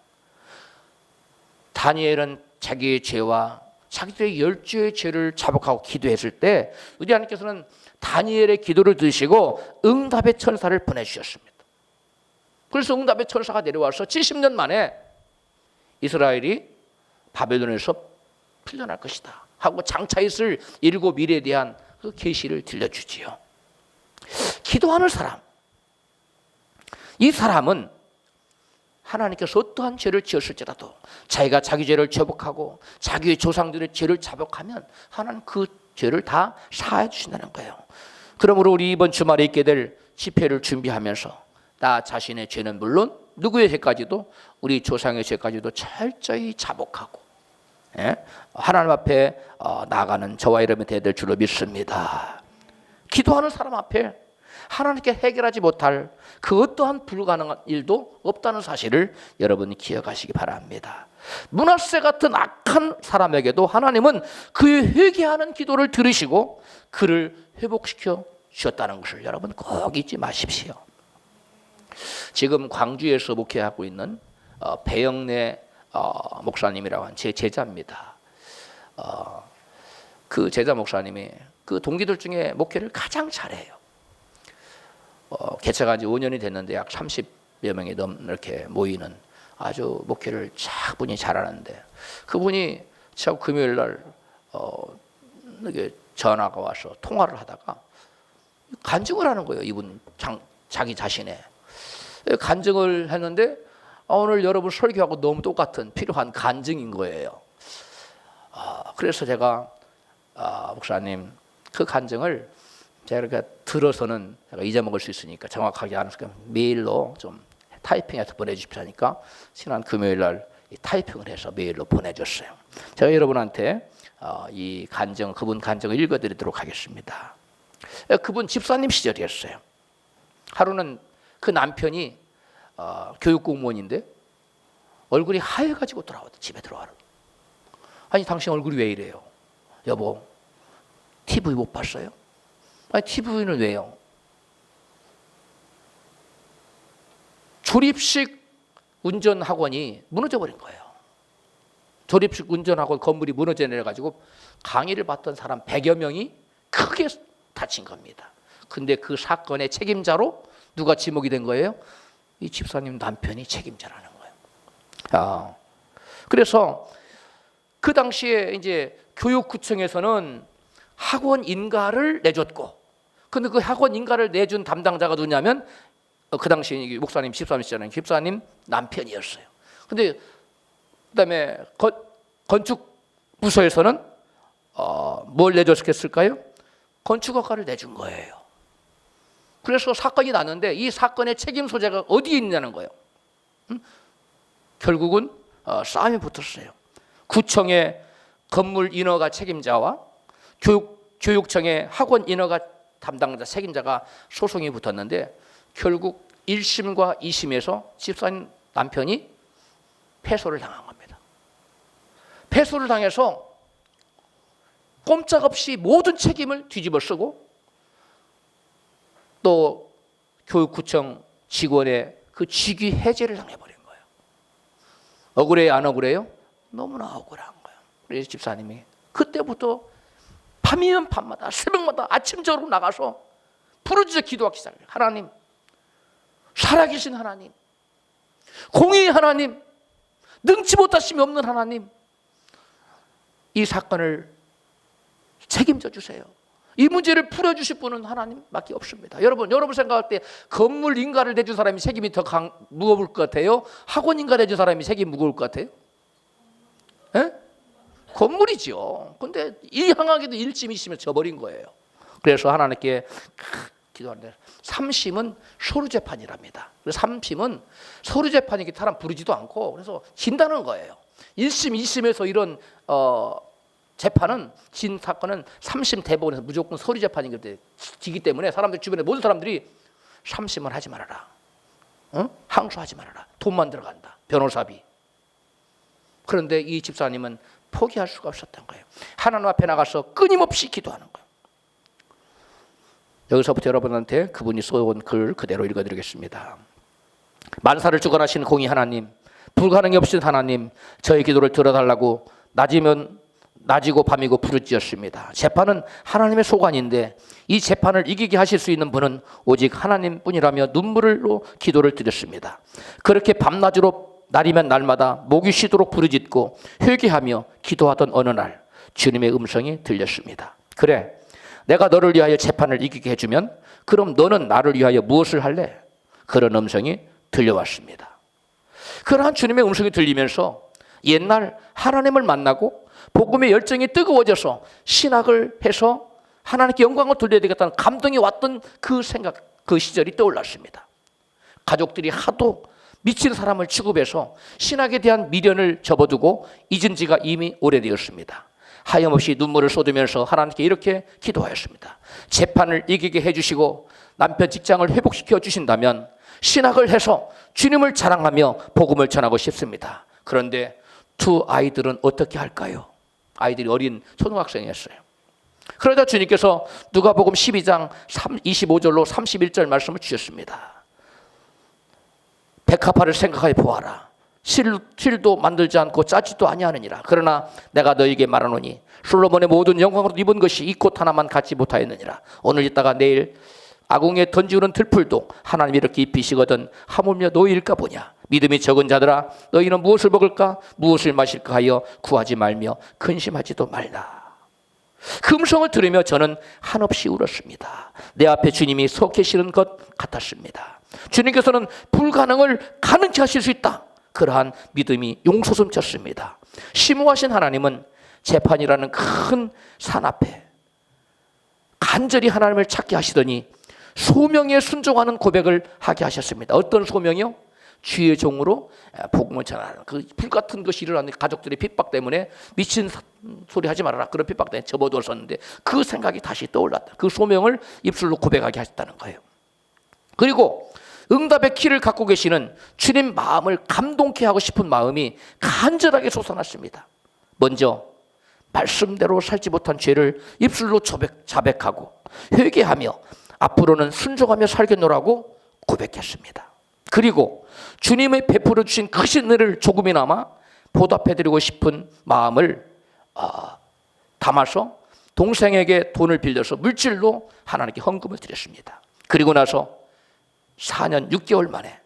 다니엘은 자기의 죄와 자기들의 열조의 죄를 자복하고 기도했을 때 우리 하나님께서는 다니엘의 기도를 들으시고 응답의 천사를 보내주셨습니다. 그래서 응답의 천사가 내려와서 70년 만에 이스라엘이 바벨론에서 풀려날 것이다 하고 장차 있을 일곱 일에 대한 그 계시를 들려주지요. 기도하는 사람, 이 사람은 하나님께서 어떠한 죄를 지었을지라도 자기가 자기 죄를 자복하고 자기의 조상들의 죄를 자복하면 하나님 그 죄를 다 사해 주신다는 거예요. 그러므로 우리 이번 주말에 있게 될 집회를 준비하면서 나 자신의 죄는 물론 누구의 죄까지도 우리 조상의 죄까지도 철저히 자복하고 하나님 앞에 나아가는 저와 여러분이 되어야 될 줄로 믿습니다. 기도하는 사람 앞에 하나님께 해결하지 못할 그 어떠한 불가능한 일도 없다는 사실을 여러분이 기억하시기 바랍니다. 므낫세 같은 악한 사람에게도 하나님은 그의 회개하는 기도를 들으시고 그를 회복시켜 주셨다는 것을 여러분 꼭 잊지 마십시오. 지금 광주에서 목회하고 있는 배영래 목사님이라고 하는 제 제자입니다. 그 제자 목사님이 그 동기들 중에 목회를 가장 잘해요. 개척한 지 5년이 됐는데 약 30여 명이 이렇게 모이는 아주 목회를 차분히 잘하는데 그분이 참 금요일 날 이게 전화가 와서 통화를 하다가 간증을 하는 거예요. 이분 자기 자신의 간증을 했는데 오늘 여러분 설교하고 너무 똑같은 필요한 간증인 거예요. 그래서 제가 목사님 그 간증을 제가 이렇게 들어서는 제가 잊어먹을 수 있으니까 정확하게 안 해서 메일로 좀 타이핑해서 보내주십시오 하니까 지난 금요일 날 타이핑을 해서 메일로 보내줬어요. 제가 여러분한테 이 간증, 그분 간증을 읽어드리도록 하겠습니다. 그분 집사님 시절이었어요. 하루는 그 남편이 교육 공무원인데 얼굴이 하얘가지고 집에 들어와요. 아니 당신 얼굴이 왜 이래요? 여보 TV 못 봤어요? 아니 TV는 왜요? 조립식 운전학원이 무너져버린 거예요. 조립식 운전학원 건물이 무너져 내려가지고 강의를 받던 사람 100여 명이 크게 다친 겁니다. 근데 그 사건의 책임자로 누가 지목이 된 거예요? 이 집사님 남편이 책임자라는 거예요. 그래서 그 당시에 이제 교육구청에서는 학원 인가를 내줬고, 근데 그 학원 인가를 내준 담당자가 누구냐면 그 당시 목사님 집사님이시잖아요. 집사님 남편이었어요. 근데 그다음에 건축 부서에서는 뭘 내줬겠을까요? 건축허가를 내준 거예요. 그래서 사건이 났는데 이 사건의 책임 소재가 어디에 있냐는 거예요. 결국은 싸움이 붙었어요. 구청의 건물 인허가 책임자와 교육청의 학원 인허가 담당자 책임자가 소송이 붙었는데 결국 1심과 2심에서 집사님 남편이 패소를 당한 겁니다. 패소를 당해서 꼼짝없이 모든 책임을 뒤집어 쓰고 또 교육구청 직원의 그 직위 해제를 당해버린 거예요. 억울해요, 안 억울해요? 너무나 억울한 거예요. 그래서 집사님이 그때부터 밤이면 밤마다 새벽마다 아침저로 나가서 부르짖어 기도하기 시작해요. 하나님, 살아계신 하나님, 공의의 하나님, 능치 못하심이 없는 하나님, 이 사건을 책임져 주세요. 이 문제를 풀어주실 분은 하나님밖에 없습니다. 여러분 생각할 때 건물 인가를 내준 사람이 책임이 더 무거울 것 같아요? 학원 인가 내준 사람이 책임이 무거울 것 같아요? 에? 건물이죠. 근데 이 항하기도 1심, 2심에 져버린 거예요. 그래서 하나님께 기도하는데 3심은 서류재판이랍니다. 그래서 3심은 서류재판이기 사람 부르지도 않고 그래서 진다는 거예요. 1심, 2심에서 이런 재판은 진 사건은 3심 대법원에서 무조건 서류재판이기 때문에 사람들 주변에 모든 사람들이 3심을 하지 말아라. 항소하지 말아라. 돈만 들어간다. 변호사비. 그런데 이 집사님은 포기할 수가 없었던 거예요. 하나님 앞에 나가서 끊임없이 기도하는 거예요. 여기서부터 여러분한테 그분이 써온 글 그대로 읽어드리겠습니다. 만사를 주관하시는 공의 하나님, 불가능이 없으신 하나님, 저의 기도를 들어달라고 낮이면 낮이고 밤이고 부르짖었습니다. 재판은 하나님의 소관인데 이 재판을 이기게 하실 수 있는 분은 오직 하나님뿐이라며 눈물로 기도를 드렸습니다. 그렇게 밤낮으로 날이면 날마다 목이 쉬도록 부르짖고 회개하며 기도하던 어느 날 주님의 음성이 들렸습니다. 그래, 내가 너를 위하여 재판을 이기게 해주면 그럼 너는 나를 위하여 무엇을 할래? 그런 음성이 들려왔습니다. 그러한 주님의 음성이 들리면서 옛날 하나님을 만나고 복음의 열정이 뜨거워져서 신학을 해서 하나님께 영광을 돌려야 되겠다는 감동이 왔던 그 생각, 그 시절이 떠올랐습니다. 가족들이 하도 미친 사람을 취급해서 신학에 대한 미련을 접어두고 잊은 지가 이미 오래되었습니다. 하염없이 눈물을 쏟으면서 하나님께 이렇게 기도하였습니다. 재판을 이기게 해주시고 남편 직장을 회복시켜 주신다면 신학을 해서 주님을 자랑하며 복음을 전하고 싶습니다. 그런데 두 아이들은 어떻게 할까요? 아이들이 어린 초등학생이었어요. 그러다 주님께서 누가복음 12장 25절로 31절 말씀을 주셨습니다. 백합화를 생각하여 보아라. 실도 만들지 않고 짜지도 아니하느니라. 그러나 내가 너에게 말하노니 솔로몬의 모든 영광으로 입은 것이 이 꽃 하나만 갖지 못하였느니라. 오늘 있다가 내일 아궁에 던지우는 들풀도 하나님이 이렇게 입히시거든 하물며 너희일까 보냐. 믿음이 적은 자들아, 너희는 무엇을 먹을까 무엇을 마실까 하여 구하지 말며 근심하지도 말라. 그 음성을 들으며 저는 한없이 울었습니다. 내 앞에 주님이 서 계시는 것 같았습니다. 주님께서는 불가능을 가능케 하실 수 있다. 그러한 믿음이 용솟음쳤습니다. 심오하신 하나님은 재판이라는 큰 산 앞에 간절히 하나님을 찾게 하시더니 소명에 순종하는 고백을 하게 하셨습니다. 어떤 소명이요? 주의 종으로 복음을 전하는 그 불같은 것이 일어나는 가족들의 핍박 때문에 미친 소리 하지 말아라 그런 핍박 때문에 접어두었었는데 그 생각이 다시 떠올랐다. 그 소명을 입술로 고백하게 하셨다는 거예요. 그리고 응답의 키를 갖고 계시는 주님 마음을 감동케 하고 싶은 마음이 간절하게 솟아났습니다. 먼저 말씀대로 살지 못한 죄를 입술로 자백하고 회개하며 앞으로는 순종하며 살겠노라고 고백했습니다. 그리고 주님의 베풀어 주신 크신 은혜를 조금이나마 보답해드리고 싶은 마음을 담아서 동생에게 돈을 빌려서 물질로 하나님께 헌금을 드렸습니다. 그리고 나서 4년 6개월 만에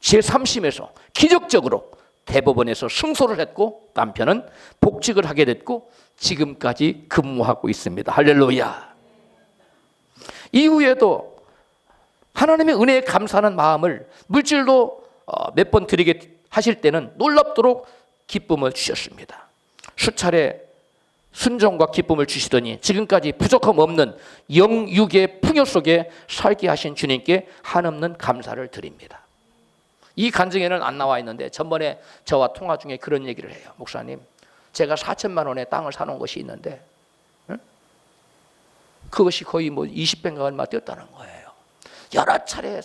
제3심에서 기적적으로 대법원에서 승소를 했고 남편은 복직을 하게 됐고 지금까지 근무하고 있습니다. 할렐루야. 이후에도 하나님의 은혜에 감사하는 마음을 물질로 몇 번 드리게 하실 때는 놀랍도록 기쁨을 주셨습니다. 수차례 순종과 기쁨을 주시더니 지금까지 부족함 없는 영육의 풍요 속에 살게 하신 주님께 한없는 감사를 드립니다. 이 간증에는 안 나와 있는데 전번에 저와 통화 중에 그런 얘기를 해요. 목사님, 제가 4천만 원에 땅을 사놓은 것이 있는데 그것이 거의 뭐 20배인가 얼마 뛰었다는 거예요. 여러 차례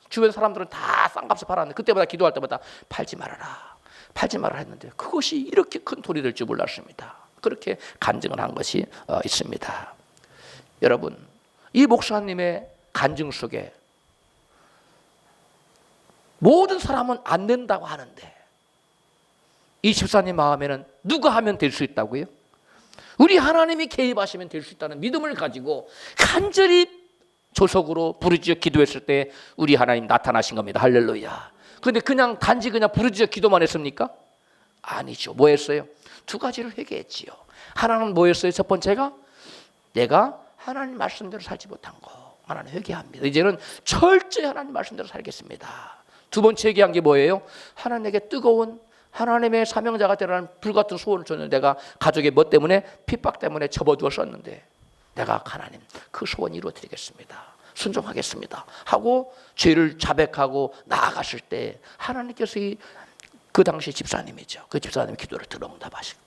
주변 사람들은 다 싼 값에 팔았는데 그때마다 기도할 때마다 팔지 말아라 했는데 그것이 이렇게 큰 돈이 될 줄 몰랐습니다. 그렇게 간증을 한 것이 있습니다. 여러분, 이 목사님의 간증 속에 모든 사람은 안 된다고 하는데 이 집사님 마음에는 누가 하면 될 수 있다고요? 우리 하나님이 개입하시면 될 수 있다는 믿음을 가지고 간절히 조석으로 부르짖어 기도했을 때 우리 하나님 나타나신 겁니다. 할렐루야. 그런데 그냥 단지 그냥 부르짖어 기도만 했습니까? 아니죠. 뭐 했어요? 두 가지를 회개했지요. 하나는 뭐였어요? 첫 번째가 내가 하나님 말씀대로 살지 못한 거. 하나님 회개합니다. 이제는 철저히 하나님 말씀대로 살겠습니다. 두 번째 얘기한 게 뭐예요? 하나님에게 뜨거운 하나님의 사명자가 되라는 불같은 소원을 줬는데 내가 가족의 뭐 때문에 핍박 때문에 접어두었었는데 내가 하나님 그 소원 이루어드리겠습니다. 순종하겠습니다. 하고 죄를 자백하고 나아갔을 때 하나님께서 그 당시 집사님이죠. 그 집사님의 기도를 들어 응답하시고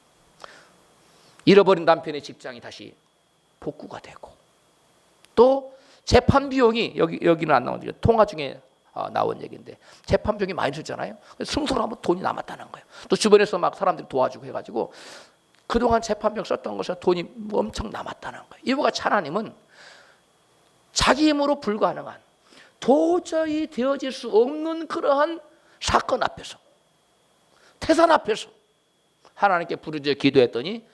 잃어버린 남편의 직장이 다시 복구가 되고 또 재판 비용이 여기는 안 나오는데 통화 중에 나온 얘기인데 재판 비용이 많이 들잖아요. 승소를 하면 돈이 남았다는 거예요. 또 주변에서 막 사람들이 도와주고 해가지고 그동안 재판 비용 썼던 것에 돈이 엄청 남았다는 거예요. 이와 같이 하나님은 자기 힘으로 불가능한 도저히 되어질 수 없는 그러한 사건 앞에서 태산 앞에서 하나님께 부르짖어 기도했더니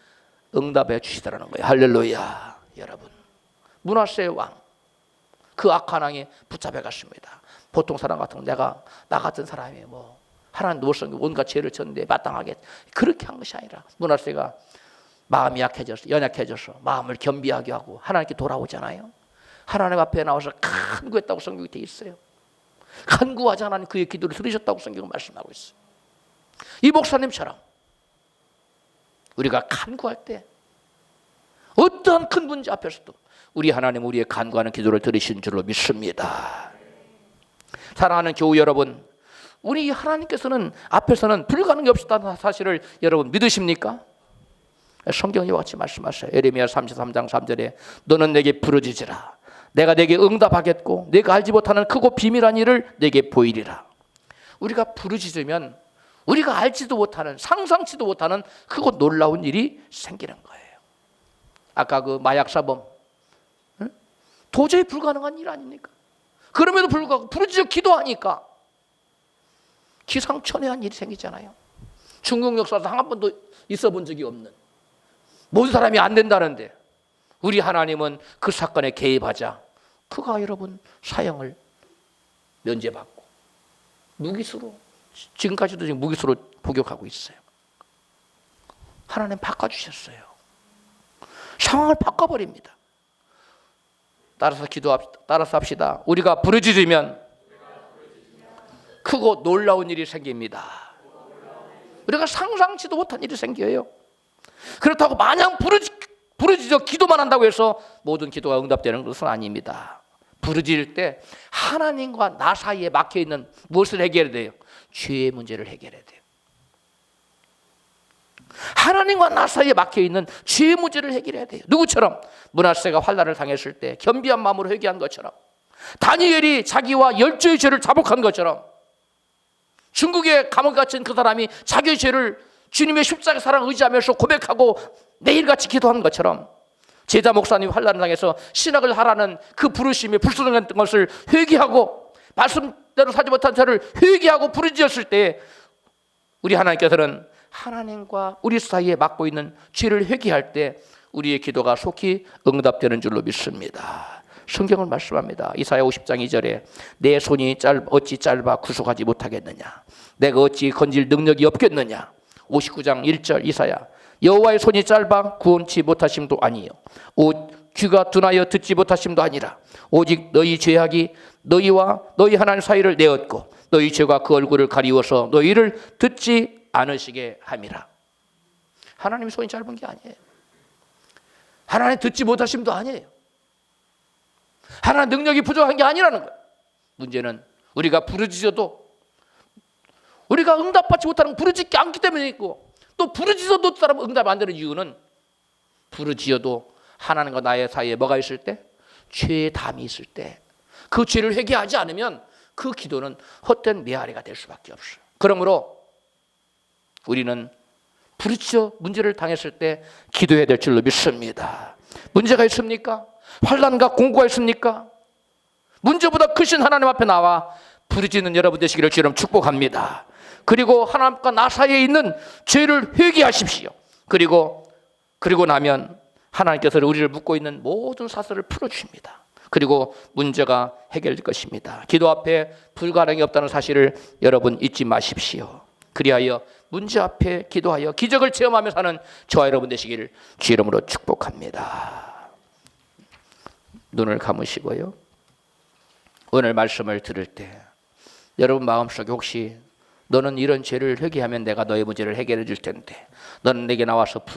응답해 주시더라는 거예요. 할렐루야. 여러분, 므낫세의 왕, 그 악한 왕이 붙잡혀 갔습니다. 보통 사람 같으면 나 같은 사람이 뭐 하나님 노릇성 온갖 죄를 졌는데 마땅하게 그렇게 한 것이 아니라 므낫세가 마음이 연약해져서 마음을 겸비하게 하고 하나님께 돌아오잖아요. 하나님 앞에 나와서 간구했다고 성경이 돼 있어요. 간구하자 하나님 그의 기도를 들으셨다고 성경은 말씀하고 있어요. 이 목사님처럼 우리가 간구할 때 어떠한 큰 문제 앞에서도 우리 하나님 우리의 간구하는 기도를 들으신 줄로 믿습니다. 사랑하는 교우 여러분, 우리 하나님께서는 앞에서는 불가능이 없었다는 사실을 여러분 믿으십니까? 성경이 같이 말씀하셔요. 에레미야 33장 3절에 너는 내게 부르짖으라. 내가 내게 응답하겠고 내가 알지 못하는 크고 비밀한 일을 내게 보이리라. 우리가 부르짖으면 우리가 알지도 못하는 상상치도 못하는 크고 놀라운 일이 생기는 거예요. 아까 그 마약 사범, 도저히 불가능한 일 아닙니까? 그럼에도 불구하고 부르짖어 기도하니까 기상천외한 일이 생기잖아요. 중국 역사에서 한 번도 있어 본 적이 없는, 모든 사람이 안 된다는데 우리 하나님은 그 사건에 개입하자 그가 여러분 사형을 면제받고 무기수로, 지금까지도 지금 무기수로 복역하고 있어요. 하나님 바꿔주셨어요. 상황을 바꿔버립니다. 따라서 합시다. 우리가 부르짖으면 크고 놀라운 일이 생깁니다. 우리가 상상치도 못한 일이 생겨요. 그렇다고 마냥 부르짖어 기도만 한다고 해서 모든 기도가 응답되는 것은 아닙니다. 부르짖을 때 하나님과 나 사이에 막혀있는 무엇을 해결해야 돼요? 죄의 문제를 해결해야 돼요. 하나님과 나 사이에 막혀있는 죄의 문제를 해결해야 돼요. 누구처럼? 므낫세가 환난을 당했을 때 겸비한 마음으로 회개한 것처럼, 다니엘이 자기와 열조의 죄를 자복한 것처럼, 중국의 감옥에 갇힌 그 사람이 자기의 죄를 주님의 십자가 사랑을 의지하면서 고백하고 매일같이 기도한 것처럼, 제자 목사님 환난을 당해서 신학을 하라는 그 부르심에 불순종했던 것을 회개하고 말씀대로 사지 못한 죄를 회개하고 부르짖었을 때 우리 하나님께서는 하나님과 우리 사이에 막고 있는 죄를 회개할 때 우리의 기도가 속히 응답되는 줄로 믿습니다. 성경은 말씀합니다. 이사야 50장 2절에 내 손이 어찌 짧아 구속하지 못하겠느냐, 내가 어찌 건질 능력이 없겠느냐. 59장 1절 이사야 여호와의 손이 짧아 구원치 못하심도 아니요 귀가 둔하여 듣지 못하심도 아니라 오직 너희 죄악이 너희와 너희 하나님 사이를 내었고 너희 죄가 그 얼굴을 가리워서 너희를 듣지 않으시게 함이라. 하나님 손이 짧은 게 아니에요. 하나님 듣지 못하심도 아니에요. 하나님 능력이 부족한 게 아니라는 거예요. 문제는 우리가 부르짖어도 우리가 응답받지 못하는 부르짖지 않기 때문에 있고, 또 부르짖어도 사람 응답 안 되는 이유는 부르짖어도 하나님과 나의 사이에 뭐가 있을 때? 죄의 담이 있을 때, 그 죄를 회개하지 않으면 그 기도는 헛된 메아리가 될 수밖에 없어요. 그러므로 우리는 부르짖어 문제를 당했을 때 기도해야 될 줄로 믿습니다. 문제가 있습니까? 환난과 공고가 있습니까? 문제보다 크신 하나님 앞에 나와 부르짖는 여러분 되시기를 주님 축복합니다. 그리고 하나님과 나 사이에 있는 죄를 회개하십시오. 그리고 나면 하나님께서 우리를 묶고 있는 모든 사슬을 풀어주십니다. 그리고 문제가 해결될 것입니다. 기도 앞에 불가능이 없다는 사실을 여러분 잊지 마십시오. 그리하여 문제 앞에 기도하여 기적을 체험하며 사는 저와 여러분 되시기를 주 이름으로 축복합니다. 눈을 감으시고요. 오늘 말씀을 들을 때 여러분 마음속에 혹시 너는 이런 죄를 회개하면 내가 너의 문제를 해결해 줄 텐데 너는 내게 나와서